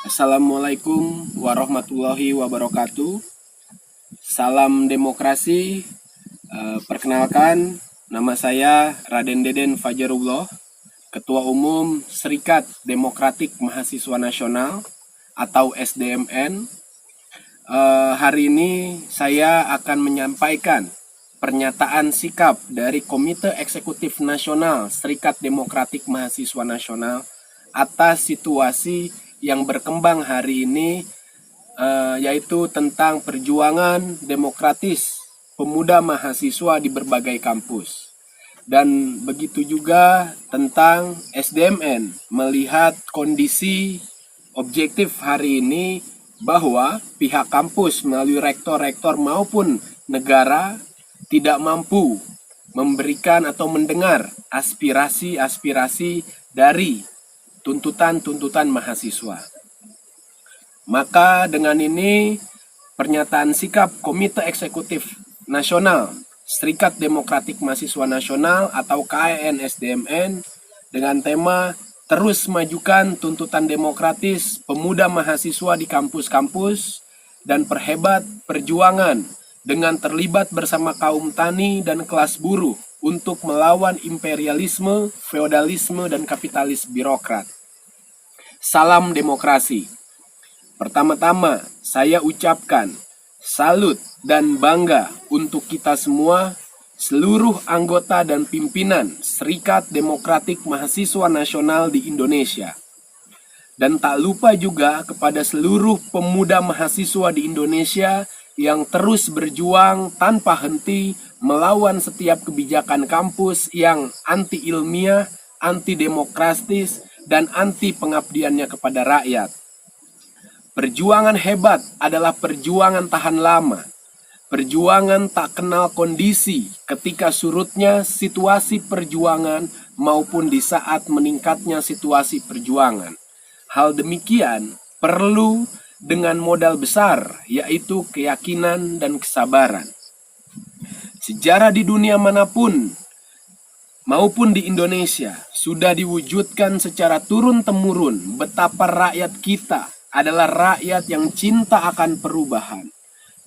Assalamualaikum warahmatullahi wabarakatuh. Salam demokrasi. Perkenalkan, nama saya Raden Deden Fajarullah, Ketua Umum Serikat Demokratik Mahasiswa Nasional atau SDMN. Hari ini saya akan menyampaikan pernyataan sikap dari Komite Eksekutif Nasional Serikat Demokratik Mahasiswa Nasional atas situasi yang berkembang hari ini, yaitu tentang perjuangan demokratis pemuda mahasiswa di berbagai kampus. Dan begitu juga tentang SDMN melihat kondisi objektif hari ini bahwa pihak kampus melalui rektor-rektor maupun negara tidak mampu memberikan atau mendengar aspirasi-aspirasi dari tuntutan-tuntutan mahasiswa. Maka dengan ini pernyataan sikap Komite Eksekutif Nasional Serikat Demokratik Mahasiswa Nasional atau KEN SDMN dengan tema terus majukan tuntutan demokratis pemuda mahasiswa di kampus-kampus dan perhebat perjuangan dengan terlibat bersama kaum tani dan kelas buruh untuk melawan imperialisme, feodalisme, dan kapitalis birokrat. Salam demokrasi. Pertama-tama, saya ucapkan salut dan bangga untuk kita semua, seluruh anggota dan pimpinan Serikat Demokratik Mahasiswa Nasional di Indonesia. Dan tak lupa juga kepada seluruh pemuda mahasiswa di Indonesia yang terus berjuang tanpa henti melawan setiap kebijakan kampus yang anti-ilmiah, anti-demokratis, dan anti pengabdiannya kepada rakyat. Perjuangan hebat adalah perjuangan tahan lama. Perjuangan tak kenal kondisi ketika surutnya situasi perjuangan maupun di saat meningkatnya situasi perjuangan. Hal demikian perlu dengan modal besar, yaitu keyakinan dan kesabaran. Sejarah di dunia manapun maupun di Indonesia sudah diwujudkan secara turun-temurun betapa rakyat kita adalah rakyat yang cinta akan perubahan,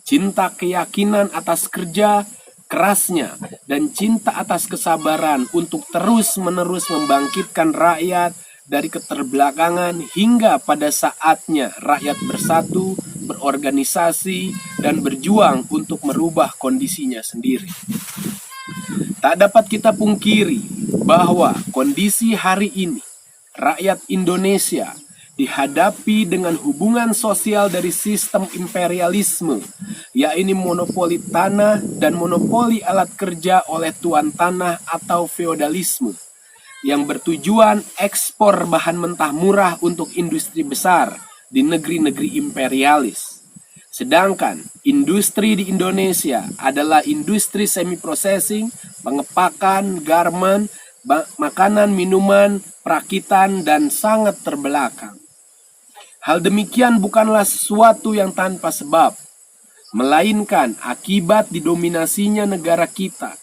cinta keyakinan atas kerja kerasnya, dan cinta atas kesabaran untuk terus-menerus membangkitkan rakyat dari keterbelakangan hingga pada saatnya rakyat bersatu, berorganisasi, dan berjuang untuk merubah kondisinya sendiri. Tak dapat kita pungkiri bahwa kondisi hari ini rakyat Indonesia dihadapi dengan hubungan sosial dari sistem imperialisme, yaitu monopoli tanah dan monopoli alat kerja oleh tuan tanah atau feodalisme, yang bertujuan ekspor bahan mentah murah untuk industri besar di negeri-negeri imperialis. Sedangkan industri di Indonesia adalah industri semi-processing, pengepakan, garmen, makanan, minuman, perakitan, dan sangat terbelakang. Hal demikian bukanlah sesuatu yang tanpa sebab, melainkan akibat didominasinya negara kita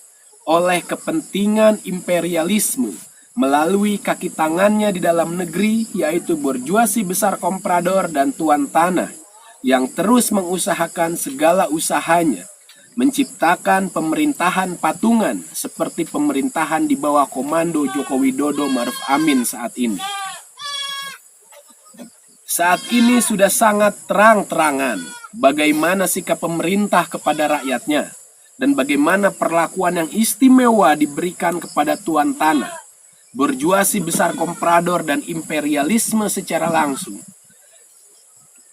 oleh kepentingan imperialisme melalui kaki tangannya di dalam negeri, yaitu borjuasi besar komprador dan tuan tanah, yang terus mengusahakan segala usahanya menciptakan pemerintahan patungan seperti pemerintahan di bawah komando Joko Widodo Maruf Amin saat ini. Saat ini sudah sangat terang-terangan bagaimana sikap pemerintah kepada rakyatnya dan bagaimana perlakuan yang istimewa diberikan kepada tuan tanah, borjuasi besar komprador, dan imperialisme secara langsung.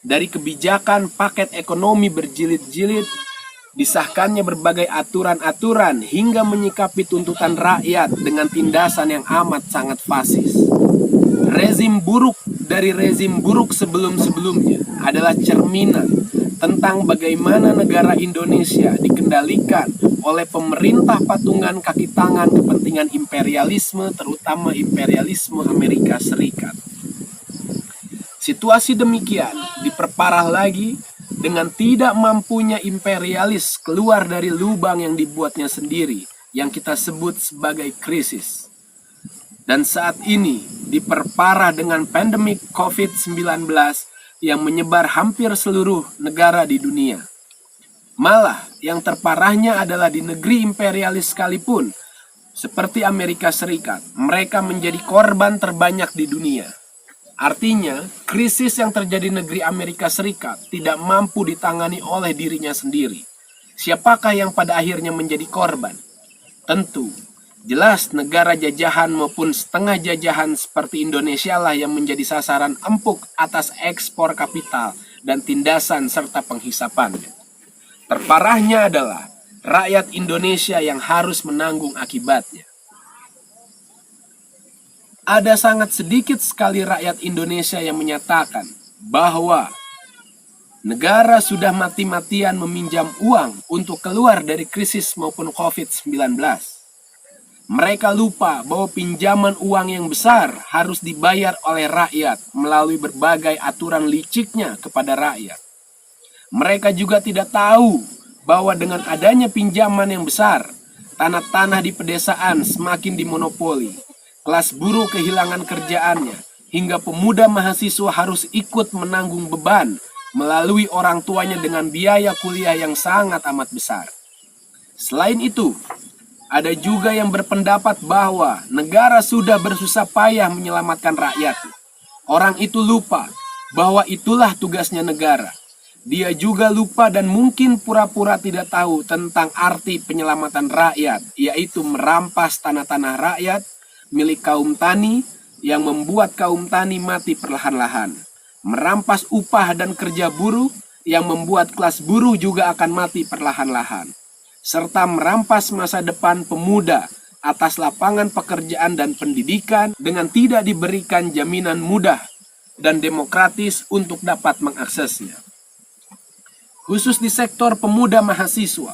Dari kebijakan paket ekonomi berjilid-jilid, disahkannya berbagai aturan-aturan hingga menyikapi tuntutan rakyat dengan tindasan yang amat sangat fasis. Rezim buruk dari rezim buruk sebelum-sebelumnya adalah cerminan tentang bagaimana negara Indonesia dikendalikan oleh pemerintah patungan kaki tangan kepentingan imperialisme, terutama imperialisme Amerika Serikat. Situasi demikian diperparah lagi dengan tidak mampunya imperialis keluar dari lubang yang dibuatnya sendiri, yang kita sebut sebagai krisis. Dan saat ini diperparah dengan pandemik COVID-19 yang menyebar hampir seluruh negara di dunia. Malah, yang terparahnya adalah di negeri imperialis sekalipun, seperti Amerika Serikat, mereka menjadi korban terbanyak di dunia. Artinya, krisis yang terjadi di negeri Amerika Serikat tidak mampu ditangani oleh dirinya sendiri. Siapakah yang pada akhirnya menjadi korban? Tentu, jelas negara jajahan maupun setengah jajahan seperti Indonesia lah yang menjadi sasaran empuk atas ekspor kapital dan tindasan serta penghisapannya. Terparahnya adalah rakyat Indonesia yang harus menanggung akibatnya. Ada sangat sedikit sekali rakyat Indonesia yang menyatakan bahwa negara sudah mati-matian meminjam uang untuk keluar dari krisis maupun COVID-19. Mereka lupa bahwa pinjaman uang yang besar harus dibayar oleh rakyat melalui berbagai aturan liciknya kepada rakyat. Mereka juga tidak tahu bahwa dengan adanya pinjaman yang besar, tanah-tanah di pedesaan semakin dimonopoli. Kelas buruh kehilangan kerjaannya, hingga pemuda mahasiswa harus ikut menanggung beban melalui orang tuanya dengan biaya kuliah yang sangat amat besar. Selain itu, ada juga yang berpendapat bahwa negara sudah bersusah payah menyelamatkan rakyat. Orang itu lupa bahwa itulah tugasnya negara. Dia juga lupa dan mungkin pura-pura tidak tahu tentang arti penyelamatan rakyat, yaitu merampas tanah-tanah rakyat milik kaum tani yang membuat kaum tani mati perlahan-lahan. Merampas upah dan kerja buruh yang membuat kelas buruh juga akan mati perlahan-lahan. Serta merampas masa depan pemuda atas lapangan pekerjaan dan pendidikan dengan tidak diberikan jaminan mudah dan demokratis untuk dapat mengaksesnya. Khusus di sektor pemuda mahasiswa,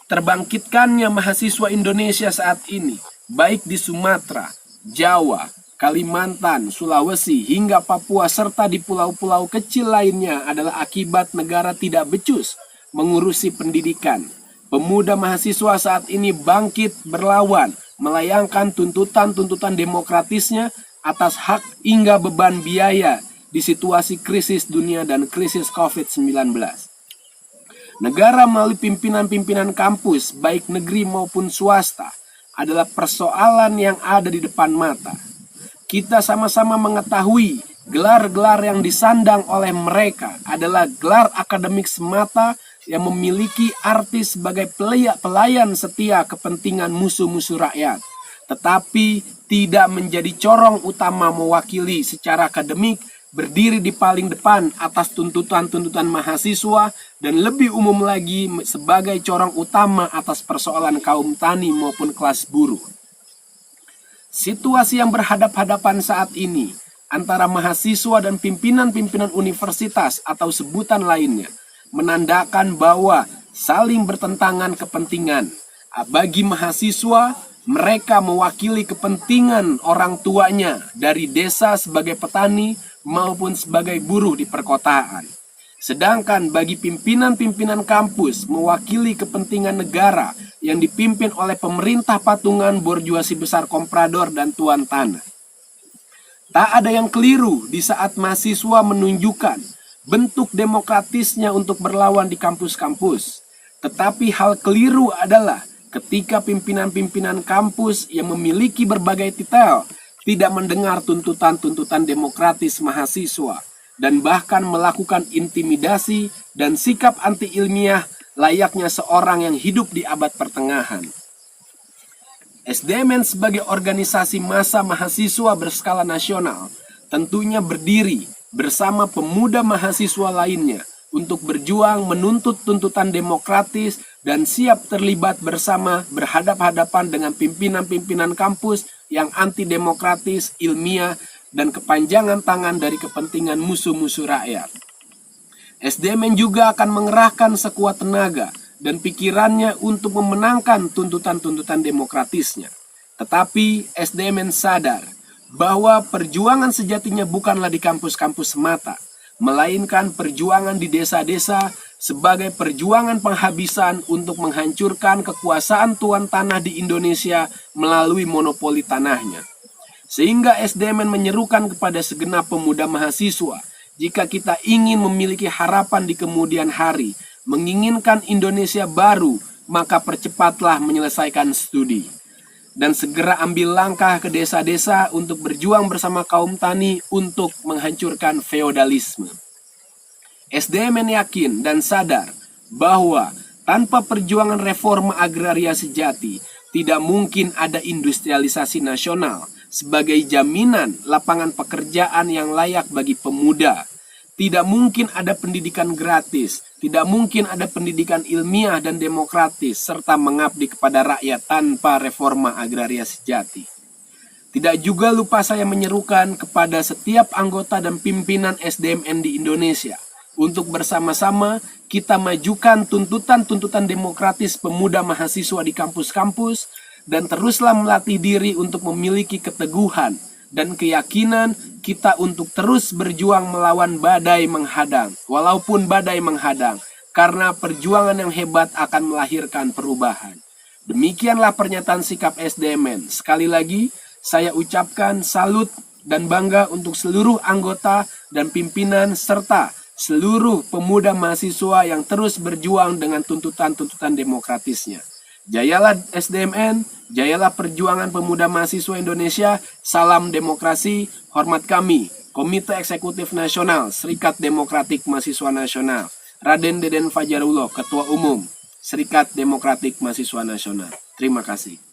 terbangkitkannya mahasiswa Indonesia saat ini, baik di Sumatera, Jawa, Kalimantan, Sulawesi, hingga Papua, serta di pulau-pulau kecil lainnya adalah akibat negara tidak becus mengurusi pendidikan. Pemuda mahasiswa saat ini bangkit berlawan, melayangkan tuntutan-tuntutan demokratisnya atas hak hingga beban biaya di situasi krisis dunia dan krisis COVID-19. Negara melalui pimpinan-pimpinan kampus, baik negeri maupun swasta, adalah persoalan yang ada di depan mata. Kita sama-sama mengetahui gelar-gelar yang disandang oleh mereka adalah gelar akademik semata yang memiliki arti sebagai pelayan setia kepentingan musuh-musuh rakyat, tetapi tidak menjadi corong utama mewakili secara akademik, berdiri di paling depan atas tuntutan-tuntutan mahasiswa, dan lebih umum lagi sebagai corong utama atas persoalan kaum tani maupun kelas buruh. Situasi yang berhadap-hadapan saat ini antara mahasiswa dan pimpinan-pimpinan universitas atau sebutan lainnya menandakan bahwa saling bertentangan kepentingan. Bagi mahasiswa, mereka mewakili kepentingan orang tuanya dari desa sebagai petani maupun sebagai buruh di perkotaan. Sedangkan bagi pimpinan-pimpinan kampus mewakili kepentingan negara yang dipimpin oleh pemerintah patungan borjuasi besar komprador dan tuan tanah. Tak ada yang keliru di saat mahasiswa menunjukkan bentuk demokratisnya untuk berlawan di kampus-kampus. Tetapi hal keliru adalah ketika pimpinan-pimpinan kampus yang memiliki berbagai titel tidak mendengar tuntutan-tuntutan demokratis mahasiswa dan bahkan melakukan intimidasi dan sikap anti-ilmiah layaknya seorang yang hidup di abad pertengahan. SDMN sebagai organisasi massa mahasiswa berskala nasional tentunya berdiri bersama pemuda mahasiswa lainnya untuk berjuang menuntut tuntutan demokratis dan siap terlibat bersama berhadap-hadapan dengan pimpinan-pimpinan kampus yang antidemokratis, ilmiah, dan kepanjangan tangan dari kepentingan musuh-musuh rakyat. SDMN juga akan mengerahkan sekuat tenaga dan pikirannya untuk memenangkan tuntutan-tuntutan demokratisnya. Tetapi SDMN sadar bahwa perjuangan sejatinya bukanlah di kampus-kampus semata, melainkan perjuangan di desa-desa sebagai perjuangan penghabisan untuk menghancurkan kekuasaan tuan tanah di Indonesia melalui monopoli tanahnya. Sehingga SDMN menyerukan kepada segenap pemuda mahasiswa jika kita ingin memiliki harapan di kemudian hari, menginginkan Indonesia baru, maka percepatlah menyelesaikan studi. Dan segera ambil langkah ke desa-desa untuk berjuang bersama kaum tani untuk menghancurkan feodalisme. SDMN yakin dan sadar bahwa tanpa perjuangan reforma agraria sejati, tidak mungkin ada industrialisasi nasional sebagai jaminan lapangan pekerjaan yang layak bagi pemuda. Tidak mungkin ada pendidikan gratis, tidak mungkin ada pendidikan ilmiah dan demokratis, serta mengabdi kepada rakyat tanpa reforma agraria sejati. Tidak juga lupa saya menyerukan kepada setiap anggota dan pimpinan SDMN di Indonesia untuk bersama-sama kita majukan tuntutan-tuntutan demokratis pemuda mahasiswa di kampus-kampus dan teruslah melatih diri untuk memiliki keteguhan dan keyakinan kita untuk terus berjuang melawan badai menghadang, walaupun badai menghadang, karena perjuangan yang hebat akan melahirkan perubahan. Demikianlah pernyataan sikap SDMN. Sekali lagi, saya ucapkan salut dan bangga untuk seluruh anggota dan pimpinan serta seluruh pemuda mahasiswa yang terus berjuang dengan tuntutan-tuntutan demokratisnya. Jayalah SDMN, jayalah perjuangan pemuda mahasiswa Indonesia, salam demokrasi, hormat kami, Komite Eksekutif Nasional, Serikat Demokratik Mahasiswa Nasional, Raden Deden Fajarullah, Ketua Umum, Serikat Demokratik Mahasiswa Nasional. Terima kasih.